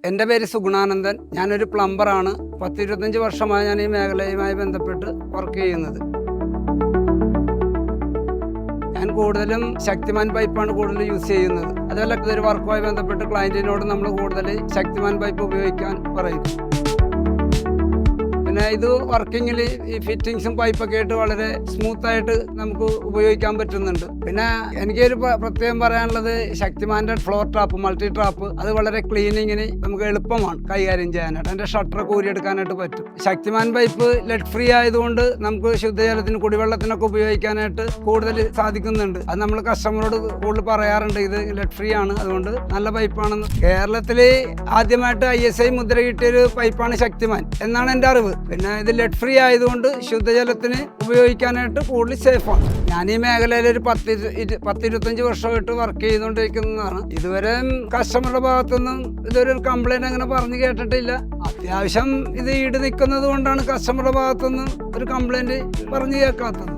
എൻ്റെ പേര് സുഗുണാനന്ദൻ. ഞാനൊരു പ്ലംബറാണ്. 10-25 വർഷമായി ഞാൻ ഈ മേഖലയുമായി ബന്ധപ്പെട്ട് വർക്ക് ചെയ്യുന്നത്. ഞാൻ കൂടുതലും ശക്തിമാൻ പൈപ്പാണ് കൂടുതൽ യൂസ് ചെയ്യുന്നത്. അതുപോലെ ഇതൊരു വർക്കുമായി ബന്ധപ്പെട്ട് ക്ലയൻറ്റിനോട് നമ്മൾ കൂടുതൽ ശക്തിമാൻ പൈപ്പ് ഉപയോഗിക്കാൻ പറയും. പിന്നെ ഇത് വർക്കിങ്ങിൽ ഈ ഫിറ്റിങ്സും പൈപ്പൊക്കെ ആയിട്ട് വളരെ സ്മൂത്തായിട്ട് നമുക്ക് ഉപയോഗിക്കാൻ പറ്റുന്നുണ്ട്. പിന്നെ എനിക്കൊരു പ്രത്യേകം പറയാനുള്ളത് ശക്തിമാൻ്റെ ഫ്ലോർ ട്രാപ്പ്, മൾട്ടി ട്രാപ്പ്, അത് വളരെ ക്ലീനിങ്ങിന് നമുക്ക് എളുപ്പമാണ് കൈകാര്യം ചെയ്യാനായിട്ട്. അതിൻ്റെ ഷട്ടർ കൂരിയെടുക്കാനായിട്ട് പറ്റും. ശക്തിമാൻ പൈപ്പ് ലെഡ് ഫ്രീ ആയതുകൊണ്ട് നമുക്ക് ശുദ്ധജലത്തിന്, കുടിവെള്ളത്തിനൊക്കെ ഉപയോഗിക്കാനായിട്ട് കൂടുതൽ സാധിക്കുന്നുണ്ട്. അത് നമ്മൾ കസ്റ്റമറോട് കൂടുതൽ പറയാറുണ്ട്, ഇത് ലെഡ് ഫ്രീ ആണ്, അതുകൊണ്ട് നല്ല പൈപ്പാണെന്ന്. കേരളത്തിൽ ആദ്യമായിട്ട് ISI മുദ്ര കിട്ടിയൊരു പൈപ്പാണ് ശക്തിമാൻ എന്നാണ് എൻ്റെ അറിവ്. പിന്നെ ഇത് ലെഡ് ഫ്രീ ആയതുകൊണ്ട് ശുദ്ധജലത്തിന് ഉപയോഗിക്കാനായിട്ട് കൂടുതൽ സേഫാണ്. ഞാൻ ഈ മേഖലയിൽ ഒരു 10-25 വർഷമായിട്ട് വർക്ക് ചെയ്തുകൊണ്ടിരിക്കുന്നതാണ്. ഇതുവരെ കസ്റ്റമറുടെ ഭാഗത്തുനിന്നും ഇതൊരു കംപ്ലൈൻറ്റ് അങ്ങനെ പറഞ്ഞു കേട്ടിട്ടില്ല. അത്യാവശ്യം ഇത് ഈട് നിൽക്കുന്നത് കൊണ്ടാണ് കസ്റ്റമറുടെ ഭാഗത്തുനിന്നും ഒരു കംപ്ലൈൻറ്റ് പറഞ്ഞു കേൾക്കാത്തത്.